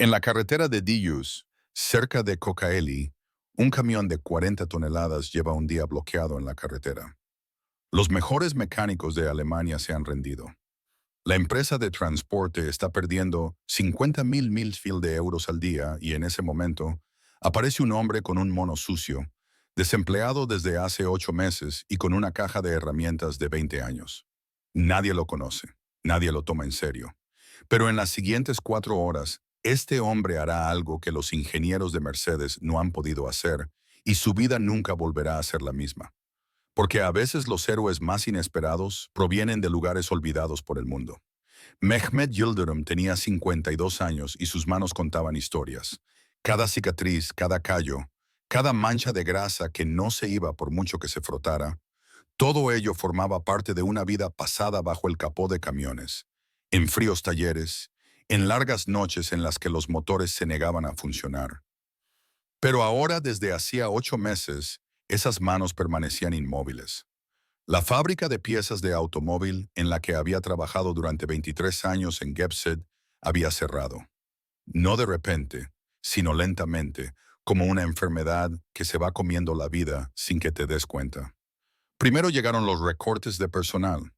En la carretera de Dius, cerca de Kocaeli, un camión de 40 toneladas lleva un día bloqueado en la carretera. Los mejores mecánicos de Alemania se han rendido. La empresa de transporte está perdiendo 50.000 mil de euros al día y en ese momento aparece un hombre con un mono sucio, desempleado desde hace 8 meses y con una caja de herramientas de 20 años. Nadie lo conoce, nadie lo toma en serio. Pero en las siguientes 4 horas, este hombre hará algo que los ingenieros de Mercedes no han podido hacer y su vida nunca volverá a ser la misma. Porque a veces los héroes más inesperados provienen de lugares olvidados por el mundo. Mehmet Yildirim tenía 52 años y sus manos contaban historias. Cada cicatriz, cada callo, cada mancha de grasa que no se iba por mucho que se frotara, todo ello formaba parte de una vida pasada bajo el capó de camiones, en fríos talleres, en largas noches en las que los motores se negaban a funcionar. Pero ahora, desde hacía 8 meses, esas manos permanecían inmóviles. La fábrica de piezas de automóvil en la que había trabajado durante 23 años en Gebset había cerrado. No de repente, sino lentamente, como una enfermedad que se va comiendo la vida sin que te des cuenta. Primero llegaron los recortes de personal,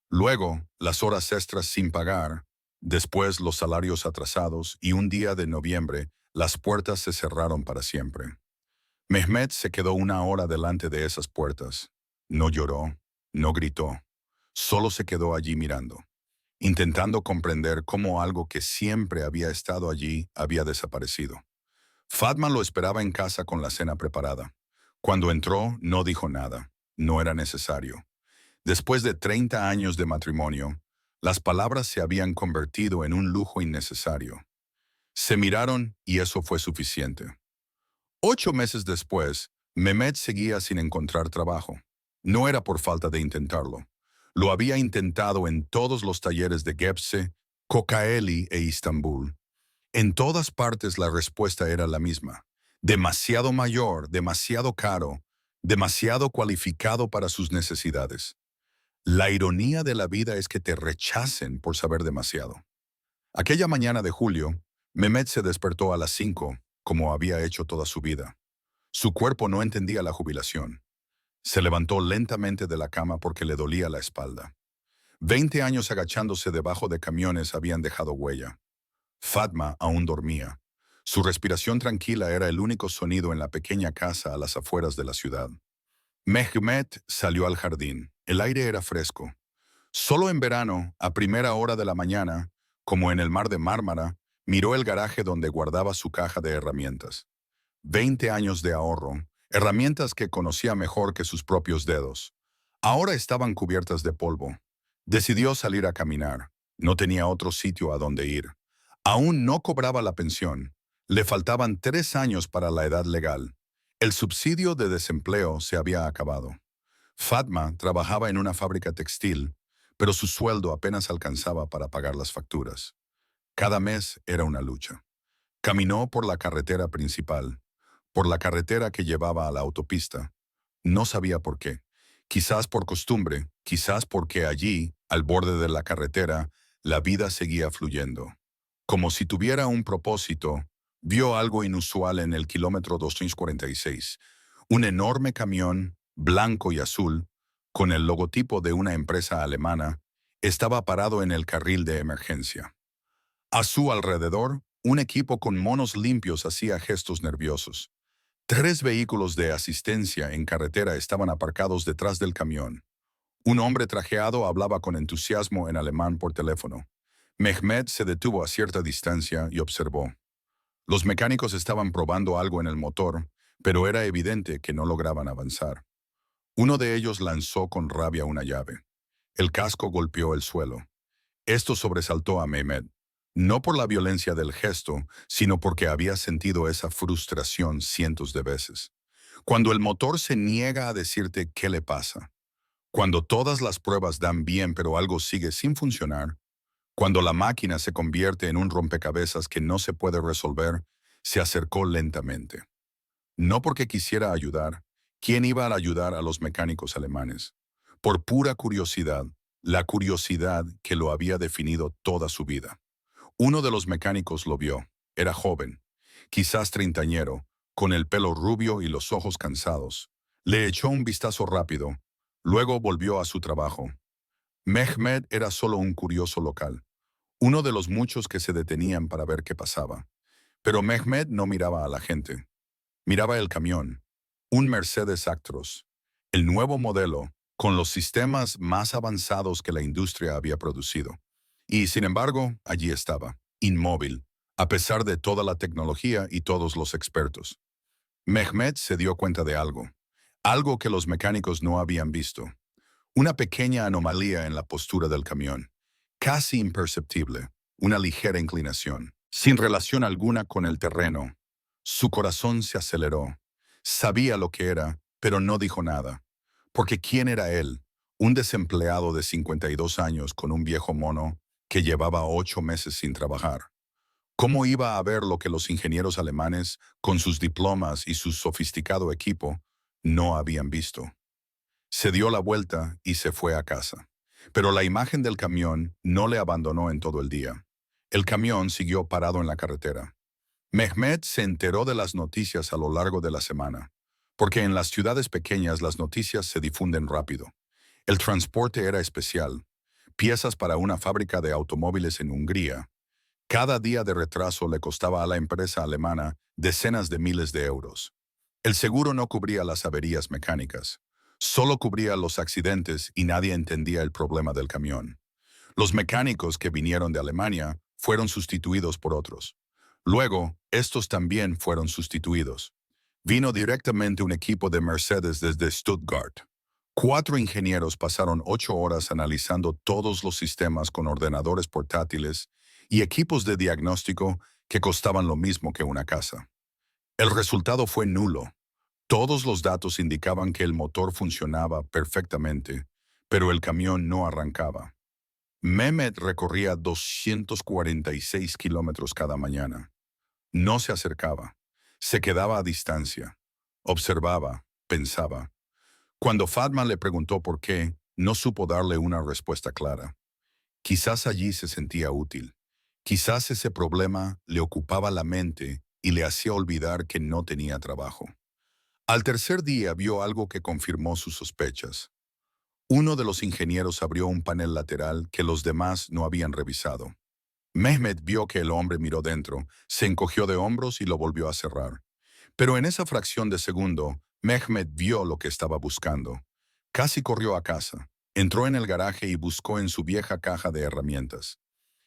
luego las horas extras sin pagar, después los salarios atrasados y un día de noviembre las puertas se cerraron para siempre. Mehmet se quedó una hora delante de esas puertas. No lloró, no gritó, solo se quedó allí mirando, intentando comprender cómo algo que siempre había estado allí había desaparecido. Fatma lo esperaba en casa con la cena preparada. Cuando entró, no dijo nada. No era necesario. Después de 30 años de matrimonio, las palabras se habían convertido en un lujo innecesario. Se miraron y eso fue suficiente. 8 meses después, Mehmet seguía sin encontrar trabajo. No era por falta de intentarlo. Lo había intentado en todos los talleres de Gebze, Kocaeli e Istambul. En todas partes la respuesta era la misma. Demasiado mayor, demasiado caro, demasiado cualificado para sus necesidades. La ironía de la vida es que te rechacen por saber demasiado. Aquella mañana de julio, Mehmet se despertó a las 5, como había hecho toda su vida. Su cuerpo no entendía la jubilación. Se levantó lentamente de la cama porque le dolía la espalda. 20 años agachándose debajo de camiones habían dejado huella. Fatma aún dormía. Su respiración tranquila era el único sonido en la pequeña casa a las afueras de la ciudad. Mehmet salió al jardín. El aire era fresco. Solo en verano, a primera hora de la mañana, como en el mar de Mármara, miró el garaje donde guardaba su caja de herramientas. 20 años de ahorro, herramientas que conocía mejor que sus propios dedos. Ahora estaban cubiertas de polvo. Decidió salir a caminar. No tenía otro sitio a donde ir. Aún no cobraba la pensión. Le faltaban 3 años para la edad legal. El subsidio de desempleo se había acabado. Fatma trabajaba en una fábrica textil, pero su sueldo apenas alcanzaba para pagar las facturas. Cada mes era una lucha. Caminó por la carretera principal, por la carretera que llevaba a la autopista. No sabía por qué. Quizás por costumbre, quizás porque allí, al borde de la carretera, la vida seguía fluyendo. Como si tuviera un propósito, vio algo inusual en el kilómetro 246. Un enorme camión, blanco y azul, con el logotipo de una empresa alemana, estaba parado en el carril de emergencia. A su alrededor, un equipo con monos limpios hacía gestos nerviosos. 3 vehículos de asistencia en carretera estaban aparcados detrás del camión. Un hombre trajeado hablaba con entusiasmo en alemán por teléfono. Mehmet se detuvo a cierta distancia y observó. Los mecánicos estaban probando algo en el motor, pero era evidente que no lograban avanzar. Uno de ellos lanzó con rabia una llave. El casco golpeó el suelo. Esto sobresaltó a Mehmet, no por la violencia del gesto, sino porque había sentido esa frustración cientos de veces. Cuando el motor se niega a decirte qué le pasa, cuando todas las pruebas dan bien pero algo sigue sin funcionar, cuando la máquina se convierte en un rompecabezas que no se puede resolver, se acercó lentamente. No porque quisiera ayudar. ¿Quién iba a ayudar a los mecánicos alemanes? Por pura curiosidad, la curiosidad que lo había definido toda su vida. Uno de los mecánicos lo vio. Era joven, quizás treintañero, con el pelo rubio y los ojos cansados. Le echó un vistazo rápido, luego volvió a su trabajo. Mehmet era solo un curioso local, uno de los muchos que se detenían para ver qué pasaba. Pero Mehmet no miraba a la gente. Miraba el camión, un Mercedes Actros, el nuevo modelo, con los sistemas más avanzados que la industria había producido. Y sin embargo, allí estaba, inmóvil, a pesar de toda la tecnología y todos los expertos. Mehmet se dio cuenta de algo que los mecánicos no habían visto. Una pequeña anomalía en la postura del camión, casi imperceptible, una ligera inclinación, sin relación alguna con el terreno. Su corazón se aceleró. Sabía lo que era, pero no dijo nada. Porque ¿quién era él? Un desempleado de 52 años con un viejo mono que llevaba 8 meses sin trabajar. ¿Cómo iba a ver lo que los ingenieros alemanes, con sus diplomas y su sofisticado equipo, no habían visto? Se dio la vuelta y se fue a casa. Pero la imagen del camión no le abandonó en todo el día. El camión siguió parado en la carretera. Mehmet se enteró de las noticias a lo largo de la semana, porque en las ciudades pequeñas las noticias se difunden rápido. El transporte era especial. Piezas para una fábrica de automóviles en Hungría. Cada día de retraso le costaba a la empresa alemana decenas de miles de euros. El seguro no cubría las averías mecánicas. Solo cubría los accidentes y nadie entendía el problema del camión. Los mecánicos que vinieron de Alemania fueron sustituidos por otros. Luego, estos también fueron sustituidos. Vino directamente un equipo de Mercedes desde Stuttgart. 4 ingenieros pasaron 8 horas analizando todos los sistemas con ordenadores portátiles y equipos de diagnóstico que costaban lo mismo que una casa. El resultado fue nulo. Todos los datos indicaban que el motor funcionaba perfectamente, pero el camión no arrancaba. Mehmet recorría 246 kilómetros cada mañana. No se acercaba. Se quedaba a distancia. Observaba, pensaba. Cuando Fatma le preguntó por qué, no supo darle una respuesta clara. Quizás allí se sentía útil. Quizás ese problema le ocupaba la mente y le hacía olvidar que no tenía trabajo. Al tercer día vio algo que confirmó sus sospechas. Uno de los ingenieros abrió un panel lateral que los demás no habían revisado. Mehmet vio que el hombre miró dentro, se encogió de hombros y lo volvió a cerrar. Pero en esa fracción de segundo, Mehmet vio lo que estaba buscando. Casi corrió a casa. Entró en el garaje y buscó en su vieja caja de herramientas.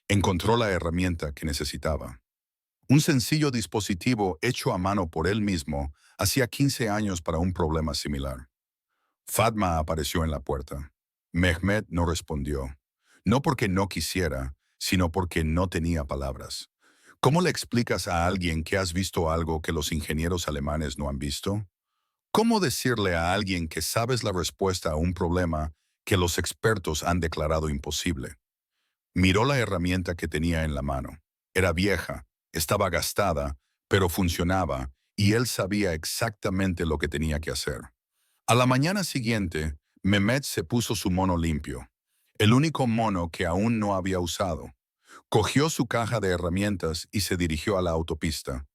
Encontró la herramienta que necesitaba. Un sencillo dispositivo hecho a mano por él mismo hacía 15 años para un problema similar. Fatma apareció en la puerta. Mehmet no respondió. No porque no quisiera, sino porque no tenía palabras. ¿Cómo le explicas a alguien que has visto algo que los ingenieros alemanes no han visto? ¿Cómo decirle a alguien que sabes la respuesta a un problema que los expertos han declarado imposible? Miró la herramienta que tenía en la mano. Era vieja, estaba gastada, pero funcionaba, y él sabía exactamente lo que tenía que hacer. A la mañana siguiente, Mehmet se puso su mono limpio, el único mono que aún no había usado. Cogió su caja de herramientas y se dirigió a la autopista.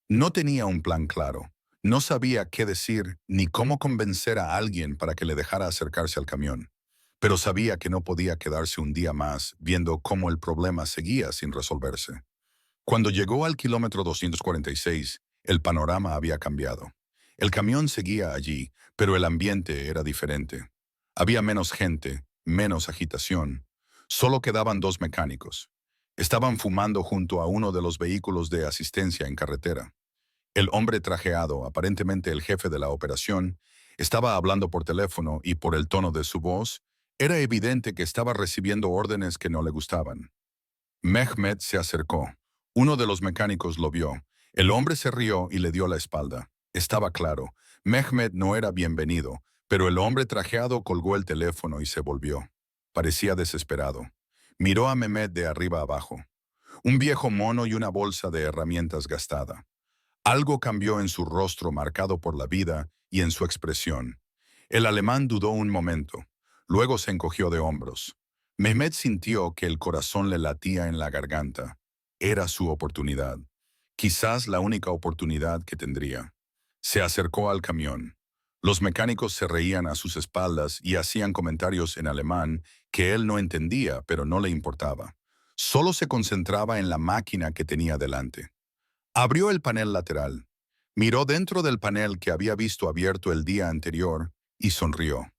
No tenía un plan claro. No sabía qué decir ni cómo convencer a alguien para que le dejara acercarse al camión. Pero sabía que no podía quedarse un día más viendo cómo el problema seguía sin resolverse. Cuando llegó al kilómetro 246, el panorama había cambiado. El camión seguía allí, pero el ambiente era diferente. Había menos gente, menos agitación. Solo quedaban 2 mecánicos. Estaban fumando junto a uno de los vehículos de asistencia en carretera. El hombre trajeado, aparentemente el jefe de la operación, estaba hablando por teléfono y por el tono de su voz, era evidente que estaba recibiendo órdenes que no le gustaban. Mehmet se acercó. Uno de los mecánicos lo vio. El hombre se rió y le dio la espalda. Estaba claro, Mehmet no era bienvenido, pero el hombre trajeado colgó el teléfono y se volvió. Parecía desesperado. Miró a Mehmet de arriba abajo. Un viejo mono y una bolsa de herramientas gastada. Algo cambió en su rostro marcado por la vida y en su expresión. El alemán dudó un momento. Luego se encogió de hombros. Mehmet sintió que el corazón le latía en la garganta. Era su oportunidad. quizás la única oportunidad que tendría. Se acercó al camión. Los mecánicos se reían a sus espaldas y hacían comentarios en alemán que él no entendía, pero no le importaba. Solo se concentraba en la máquina que tenía delante. Abrió el panel lateral. Miró dentro del panel que había visto abierto el día anterior y sonrió.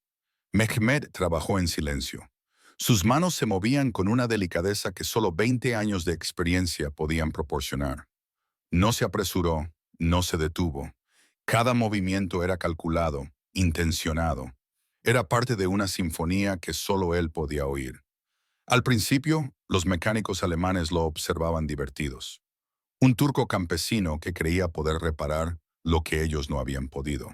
Mehmet trabajó en silencio. Sus manos se movían con una delicadeza que solo 20 años de experiencia podían proporcionar. No se apresuró, no se detuvo. Cada movimiento era calculado, intencionado. Era parte de una sinfonía que solo él podía oír. Al principio, los mecánicos alemanes lo observaban divertidos. Un turco campesino que creía poder reparar lo que ellos no habían podido.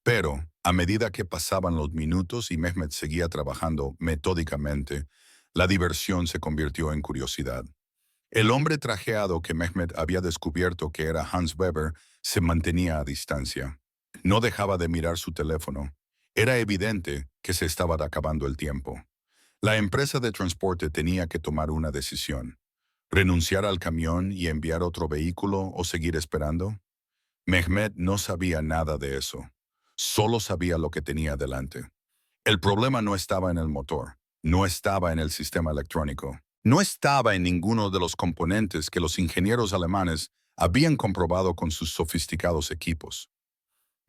Pero, a medida que pasaban los minutos y Mehmet seguía trabajando metódicamente, la diversión se convirtió en curiosidad. El hombre trajeado que Mehmet había descubierto que era Hans Weber se mantenía a distancia. No dejaba de mirar su teléfono. Era evidente que se estaba acabando el tiempo. La empresa de transporte tenía que tomar una decisión. ¿Renunciar al camión y enviar otro vehículo o seguir esperando? Mehmet no sabía nada de eso. Solo sabía lo que tenía delante. El problema no estaba en el motor, no estaba en el sistema electrónico, no estaba en ninguno de los componentes que los ingenieros alemanes habían comprobado con sus sofisticados equipos.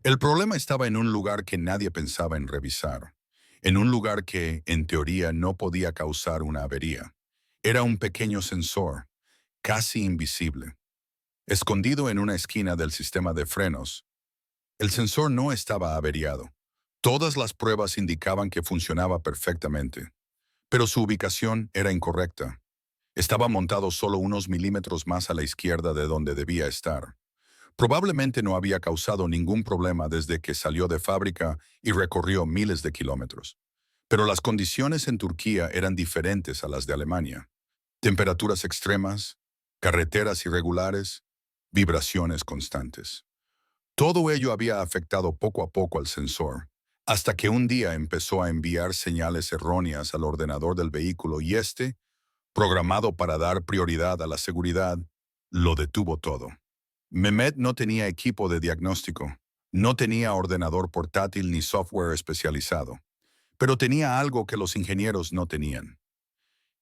El problema estaba en un lugar que nadie pensaba en revisar, en un lugar que, en teoría, no podía causar una avería. Era un pequeño sensor, casi invisible, escondido en una esquina del sistema de frenos. El sensor no estaba averiado. Todas las pruebas indicaban que funcionaba perfectamente, pero su ubicación era incorrecta. Estaba montado solo unos milímetros más a la izquierda de donde debía estar. Probablemente no había causado ningún problema desde que salió de fábrica y recorrió miles de kilómetros. Pero las condiciones en Turquía eran diferentes a las de Alemania. Temperaturas extremas, carreteras irregulares, vibraciones constantes. Todo ello había afectado poco a poco al sensor, hasta que un día empezó a enviar señales erróneas al ordenador del vehículo y este, programado para dar prioridad a la seguridad, lo detuvo todo. Mehmet no tenía equipo de diagnóstico, no tenía ordenador portátil ni software especializado, pero tenía algo que los ingenieros no tenían.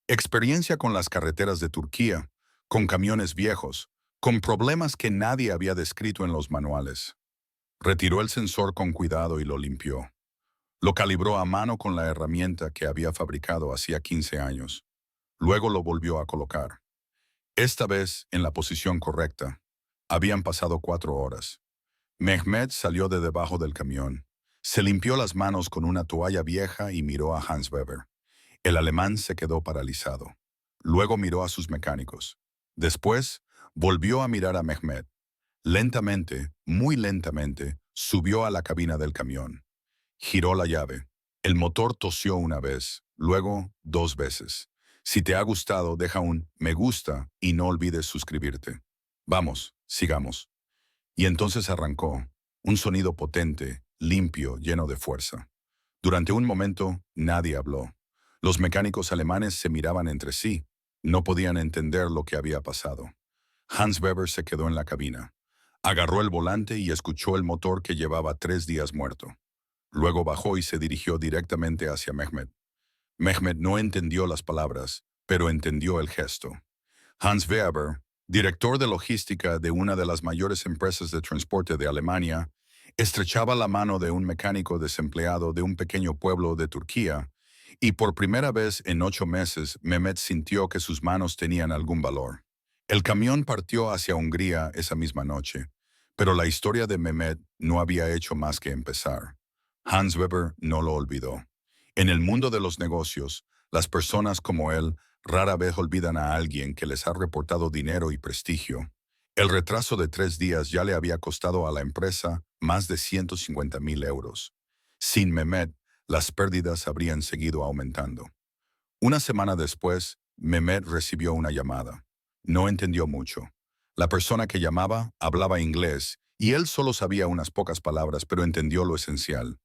Experiencia con las carreteras de Turquía, con camiones viejos, con problemas que nadie había descrito en los manuales. Retiró el sensor con cuidado y lo limpió. Lo calibró a mano con la herramienta que había fabricado hacía 15 años. Luego lo volvió a colocar. Esta vez en la posición correcta. Habían pasado 4 horas. Mehmet salió de debajo del camión. Se limpió las manos con una toalla vieja y miró a Hans Weber. El alemán se quedó paralizado. Luego miró a sus mecánicos. Después, volvió a mirar a Mehmet. Lentamente, muy lentamente, subió a la cabina del camión. Giró la llave. El motor tosió una vez, luego 2 veces. Si te ha gustado, deja un me gusta y no olvides suscribirte. Vamos, sigamos. Y entonces arrancó. Un sonido potente, limpio, lleno de fuerza. Durante un momento, nadie habló. Los mecánicos alemanes se miraban entre sí. No podían entender lo que había pasado. Hans Weber se quedó en la cabina. Agarró el volante y escuchó el motor que llevaba 3 días muerto. Luego bajó y se dirigió directamente hacia Mehmet. Mehmet no entendió las palabras, pero entendió el gesto. Hans Weber, director de logística de una de las mayores empresas de transporte de Alemania, estrechaba la mano de un mecánico desempleado de un pequeño pueblo de Turquía, y por primera vez en 8 meses Mehmet sintió que sus manos tenían algún valor. El camión partió hacia Hungría esa misma noche, pero la historia de Mehmet no había hecho más que empezar. Hans Weber no lo olvidó. En el mundo de los negocios, las personas como él rara vez olvidan a alguien que les ha reportado dinero y prestigio. El retraso de 3 días ya le había costado a la empresa más de 150.000 euros. Sin Mehmet, las pérdidas habrían seguido aumentando. Una semana después, Mehmet recibió una llamada. No entendió mucho. La persona que llamaba hablaba inglés y él solo sabía unas pocas palabras, pero entendió lo esencial.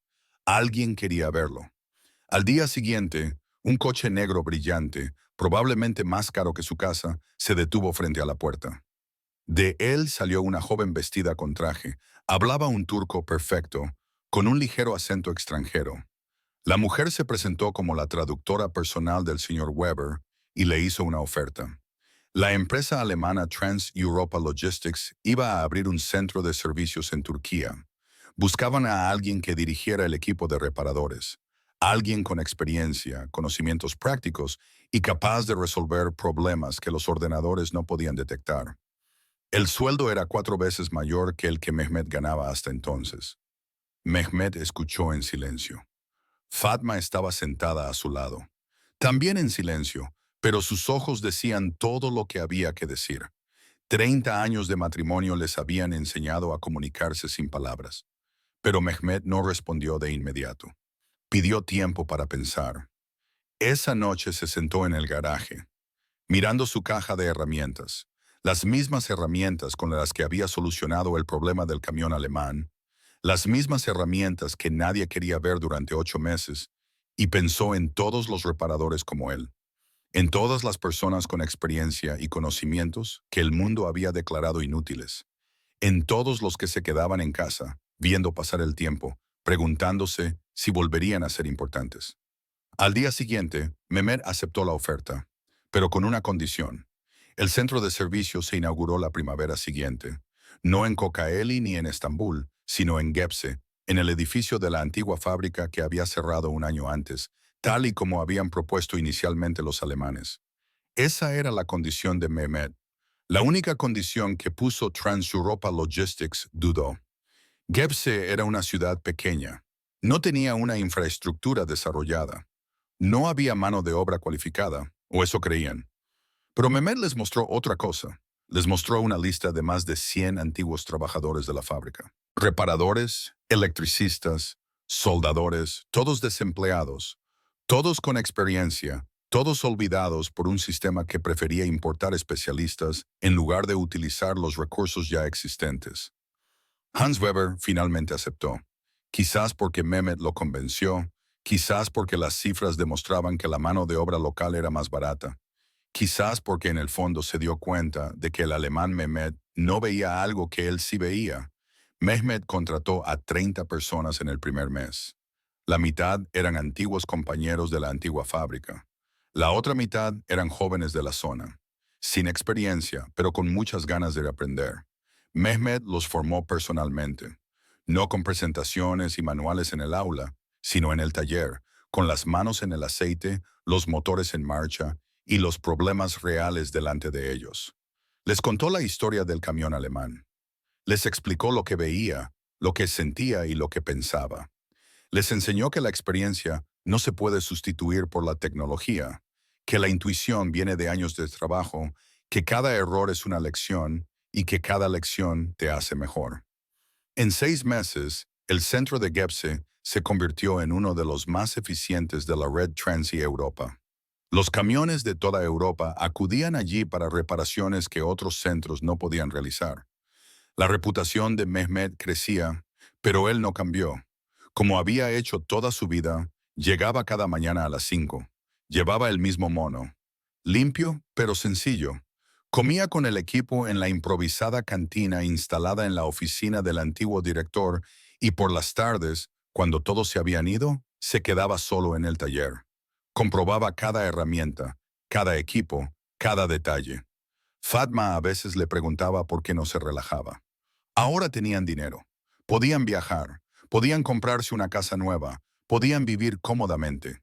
Alguien quería verlo. Al día siguiente, un coche negro brillante, probablemente más caro que su casa, se detuvo frente a la puerta. De él salió una joven vestida con traje. Hablaba un turco perfecto, con un ligero acento extranjero. La mujer se presentó como la traductora personal del señor Weber y le hizo una oferta. La empresa alemana Trans-Europa Logistics iba a abrir un centro de servicios en Turquía. Buscaban a alguien que dirigiera el equipo de reparadores, alguien con experiencia, conocimientos prácticos y capaz de resolver problemas que los ordenadores no podían detectar. El sueldo era 4 veces mayor que el que Mehmet ganaba hasta entonces. Mehmet escuchó en silencio. Fatma estaba sentada a su lado, también en silencio, pero sus ojos decían todo lo que había que decir. 30 años de matrimonio les habían enseñado a comunicarse sin palabras. Pero Mehmet no respondió de inmediato. Pidió tiempo para pensar. Esa noche se sentó en el garaje, mirando su caja de herramientas, las mismas herramientas con las que había solucionado el problema del camión alemán, las mismas herramientas que nadie quería ver durante 8 meses, y pensó en todos los reparadores como él, en todas las personas con experiencia y conocimientos que el mundo había declarado inútiles, en todos los que se quedaban en casa, viendo pasar el tiempo, preguntándose si volverían a ser importantes. Al día siguiente, Mehmet aceptó la oferta, pero con una condición. El centro de servicio se inauguró la primavera siguiente, no en Kocaeli ni en Estambul, sino en Gebze, en el edificio de la antigua fábrica que había cerrado un año antes, tal y como habían propuesto inicialmente los alemanes. Esa era la condición de Mehmet. La única condición que puso Trans-Europa Logistics dudó. Gebze era una ciudad pequeña. No tenía una infraestructura desarrollada. No había mano de obra cualificada, o eso creían. Pero Mehmet les mostró otra cosa. Les mostró una lista de más de 100 antiguos trabajadores de la fábrica. Reparadores, electricistas, soldadores, todos desempleados, todos con experiencia, todos olvidados por un sistema que prefería importar especialistas en lugar de utilizar los recursos ya existentes. Hans Weber finalmente aceptó, quizás porque Mehmet lo convenció, quizás porque las cifras demostraban que la mano de obra local era más barata, quizás porque en el fondo se dio cuenta de que el alemán Mehmet no veía algo que él sí veía. Mehmet contrató a 30 personas en el primer mes. La mitad eran antiguos compañeros de la antigua fábrica. La otra mitad eran jóvenes de la zona, sin experiencia, pero con muchas ganas de aprender. Mehmet los formó personalmente, no con presentaciones y manuales en el aula, sino en el taller, con las manos en el aceite, los motores en marcha y los problemas reales delante de ellos. Les contó la historia del camión alemán. Les explicó lo que veía, lo que sentía y lo que pensaba. Les enseñó que la experiencia no se puede sustituir por la tecnología, que la intuición viene de años de trabajo, que cada error es una lección y que cada lección te hace mejor. En 6 meses, el centro de Gebze se convirtió en uno de los más eficientes de la red Trans-Europa. Los camiones de toda Europa acudían allí para reparaciones que otros centros no podían realizar. La reputación de Mehmet crecía, pero él no cambió. Como había hecho toda su vida, llegaba cada mañana a las 5. Llevaba el mismo mono. Limpio, pero sencillo. Comía con el equipo en la improvisada cantina instalada en la oficina del antiguo director y por las tardes, cuando todos se habían ido, se quedaba solo en el taller. Comprobaba cada herramienta, cada equipo, cada detalle. Fatma a veces le preguntaba por qué no se relajaba. Ahora tenían dinero. Podían viajar, podían comprarse una casa nueva, podían vivir cómodamente.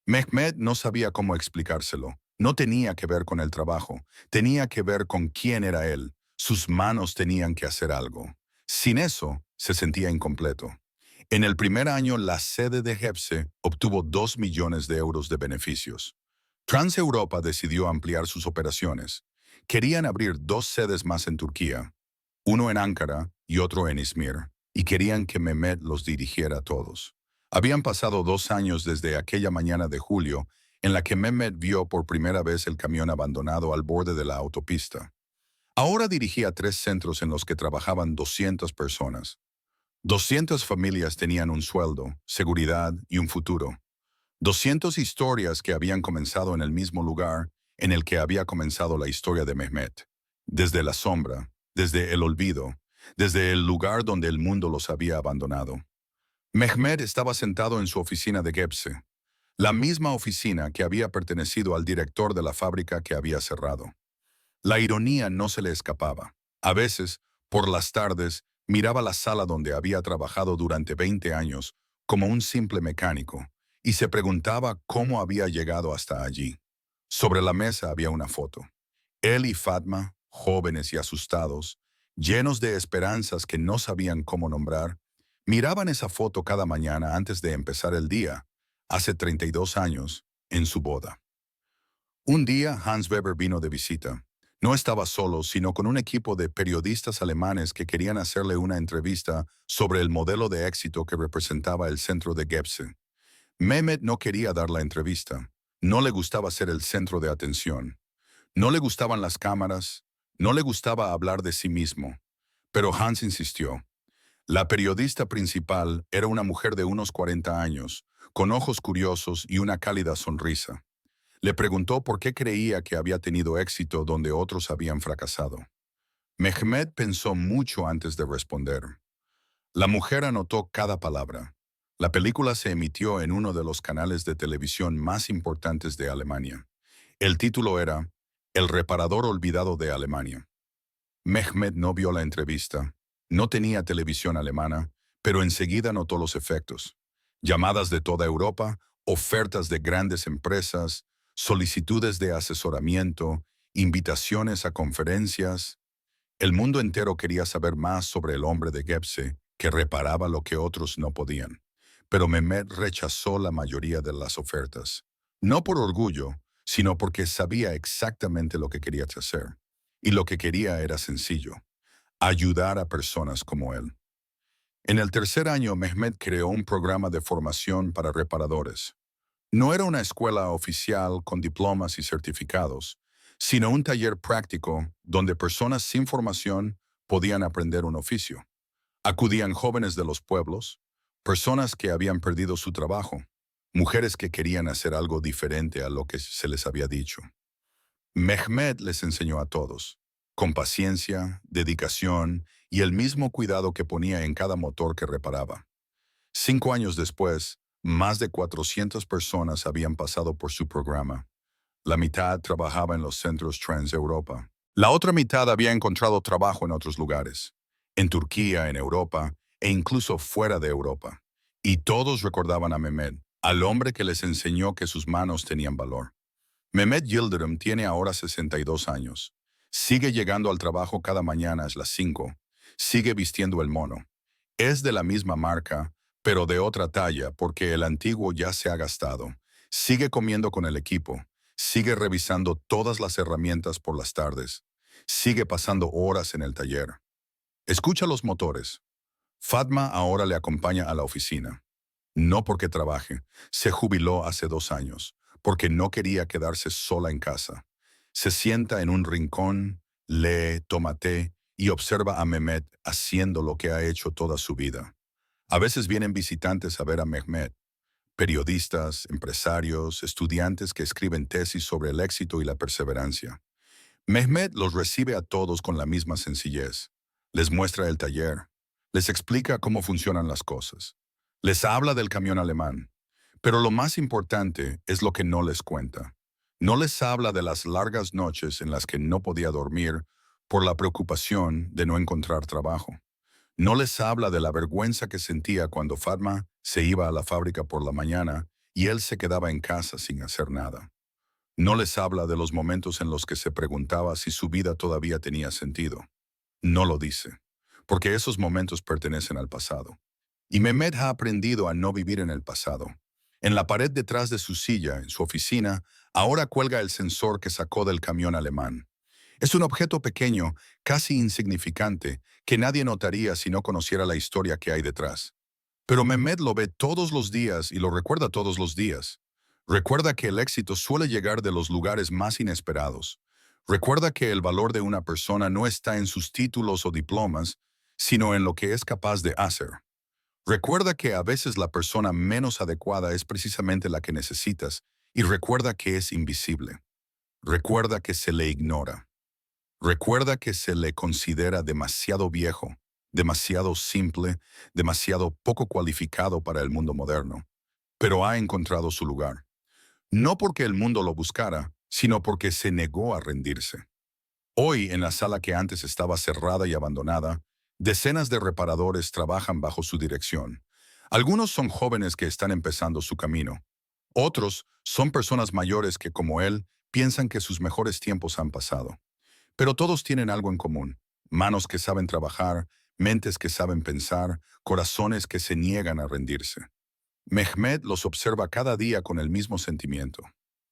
Mehmet no sabía cómo explicárselo. No tenía que ver con el trabajo, tenía que ver con quién era él. Sus manos tenían que hacer algo. Sin eso, se sentía incompleto. En el primer año, la sede de Gebze obtuvo 2 millones de euros de beneficios. Transeuropa decidió ampliar sus operaciones. Querían abrir 2 sedes más en Turquía, uno en Ankara y otro en Izmir, y querían que Mehmet los dirigiera a todos. Habían pasado 2 años desde aquella mañana de julio en la que Mehmet vio por primera vez el camión abandonado al borde de la autopista. Ahora dirigía 3 centros en los que trabajaban 200 personas. 200 familias tenían un sueldo, seguridad y un futuro. 200 historias que habían comenzado en el mismo lugar en el que había comenzado la historia de Mehmet, desde la sombra, desde el olvido, desde el lugar donde el mundo los había abandonado. Mehmet estaba sentado en su oficina de Gebze, la misma oficina que había pertenecido al director de la fábrica que había cerrado. La ironía no se le escapaba. A veces, por las tardes, miraba la sala donde había trabajado durante 20 años como un simple mecánico y se preguntaba cómo había llegado hasta allí. Sobre la mesa había una foto. Él y Fatma, jóvenes y asustados, llenos de esperanzas que no sabían cómo nombrar, miraban esa foto cada mañana antes de empezar el día, hace 32 años, en su boda. Un día Hans Weber vino de visita. No estaba solo, sino con un equipo de periodistas alemanes que querían hacerle una entrevista sobre el modelo de éxito que representaba el centro de Gebze. Mehmet no quería dar la entrevista. No le gustaba ser el centro de atención. No le gustaban las cámaras. No le gustaba hablar de sí mismo. Pero Hans insistió. La periodista principal era una mujer de unos 40 años, con ojos curiosos y una cálida sonrisa. Le preguntó por qué creía que había tenido éxito donde otros habían fracasado. Mehmet pensó mucho antes de responder. La mujer anotó cada palabra. La película se emitió en uno de los canales de televisión más importantes de Alemania. El título era El reparador olvidado de Alemania. Mehmet no vio la entrevista. No tenía televisión alemana, pero enseguida notó los efectos. Llamadas de toda Europa, ofertas de grandes empresas, solicitudes de asesoramiento, invitaciones a conferencias. El mundo entero quería saber más sobre el hombre de Gebze, que reparaba lo que otros no podían. Pero Mehmet rechazó la mayoría de las ofertas. No por orgullo, sino porque sabía exactamente lo que quería hacer. Y lo que quería era sencillo: ayudar a personas como él. En el tercer año, Mehmet creó un programa de formación para reparadores. No era una escuela oficial con diplomas y certificados, sino un taller práctico donde personas sin formación podían aprender un oficio. Acudían jóvenes de los pueblos, personas que habían perdido su trabajo, mujeres que querían hacer algo diferente a lo que se les había dicho. Mehmet les enseñó a todos, con paciencia, dedicación y el mismo cuidado que ponía en cada motor que reparaba. 5 años después, más de 400 personas habían pasado por su programa. La mitad trabajaba en los centros Trans-Europa. La otra mitad había encontrado trabajo en otros lugares, en Turquía, en Europa e incluso fuera de Europa. Y todos recordaban a Mehmet, al hombre que les enseñó que sus manos tenían valor. Mehmet Yildirim tiene ahora 62 años. Sigue llegando al trabajo cada mañana a las 5. Sigue vistiendo el mono. Es de la misma marca, pero de otra talla porque el antiguo ya se ha gastado. Sigue comiendo con el equipo. Sigue revisando todas las herramientas por las tardes. Sigue pasando horas en el taller. Escucha los motores. Fatma ahora le acompaña a la oficina. No porque trabaje. Se jubiló hace 2 años, porque no quería quedarse sola en casa. Se sienta en un rincón, lee, toma té y observa a Mehmet haciendo lo que ha hecho toda su vida. A veces vienen visitantes a ver a Mehmet, periodistas, empresarios, estudiantes que escriben tesis sobre el éxito y la perseverancia. Mehmet los recibe a todos con la misma sencillez. Les muestra el taller. Les explica cómo funcionan las cosas. Les habla del camión alemán. Pero lo más importante es lo que no les cuenta. No les habla de las largas noches en las que no podía dormir por la preocupación de no encontrar trabajo. No les habla de la vergüenza que sentía cuando Fatma se iba a la fábrica por la mañana y él se quedaba en casa sin hacer nada. No les habla de los momentos en los que se preguntaba si su vida todavía tenía sentido. No lo dice, porque esos momentos pertenecen al pasado. Y Mehmet ha aprendido a no vivir en el pasado. En la pared detrás de su silla, en su oficina, ahora cuelga el sensor que sacó del camión alemán. Es un objeto pequeño, casi insignificante, que nadie notaría si no conociera la historia que hay detrás. Pero Mehmet lo ve todos los días y lo recuerda todos los días. Recuerda que el éxito suele llegar de los lugares más inesperados. Recuerda que el valor de una persona no está en sus títulos o diplomas, sino en lo que es capaz de hacer. Recuerda que a veces la persona menos adecuada es precisamente la que necesitas, y recuerda que es invisible. Recuerda que se le ignora. Recuerda que se le considera demasiado viejo, demasiado simple, demasiado poco cualificado para el mundo moderno, pero ha encontrado su lugar. No porque el mundo lo buscara, sino porque se negó a rendirse. Hoy, en la sala que antes estaba cerrada y abandonada, decenas de reparadores trabajan bajo su dirección. Algunos son jóvenes que están empezando su camino. Otros son personas mayores que, como él, piensan que sus mejores tiempos han pasado. Pero todos tienen algo en común: manos que saben trabajar, mentes que saben pensar, corazones que se niegan a rendirse. Mehmet los observa cada día con el mismo sentimiento.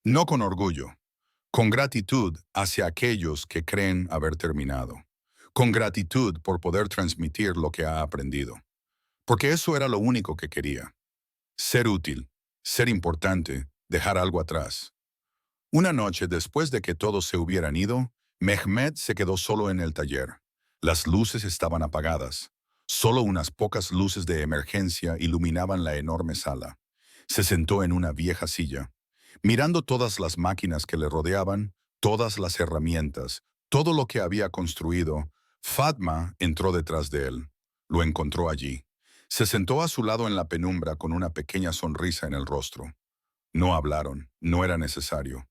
No con orgullo, con gratitud hacia aquellos que creen haber terminado. Con gratitud por poder transmitir lo que ha aprendido. Porque eso era lo único que quería: ser útil, ser importante, dejar algo atrás. Una noche, después de que todos se hubieran ido, Mehmet se quedó solo en el taller. Las luces estaban apagadas. Solo unas pocas luces de emergencia iluminaban la enorme sala. Se sentó en una vieja silla, mirando todas las máquinas que le rodeaban, todas las herramientas, todo lo que había construido. Fatma entró detrás de él. Lo encontró allí. Se sentó a su lado en la penumbra con una pequeña sonrisa en el rostro. No hablaron, no era necesario.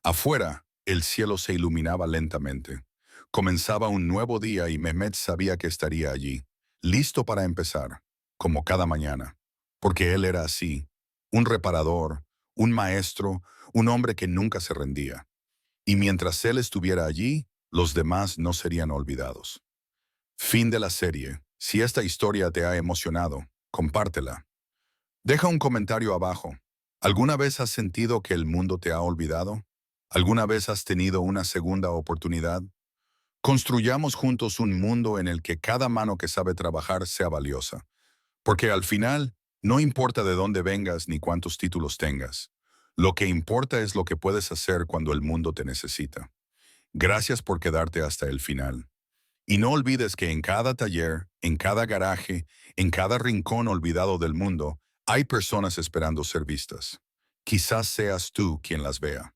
Afuera, el cielo se iluminaba lentamente. Comenzaba un nuevo día y Mehmet sabía que estaría allí, listo para empezar, como cada mañana. Porque él era así: un reparador, un maestro, un hombre que nunca se rendía. Y mientras él estuviera allí, los demás no serían olvidados. Fin de la serie. Si esta historia te ha emocionado, compártela. Deja un comentario abajo. ¿Alguna vez has sentido que el mundo te ha olvidado? ¿Alguna vez has tenido una segunda oportunidad? Construyamos juntos un mundo en el que cada mano que sabe trabajar sea valiosa. Porque al final, no importa de dónde vengas ni cuántos títulos tengas. Lo que importa es lo que puedes hacer cuando el mundo te necesita. Gracias por quedarte hasta el final. Y no olvides que en cada taller, en cada garaje, en cada rincón olvidado del mundo, hay personas esperando ser vistas. Quizás seas tú quien las vea.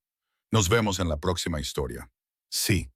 Nos vemos en la próxima historia. Sí.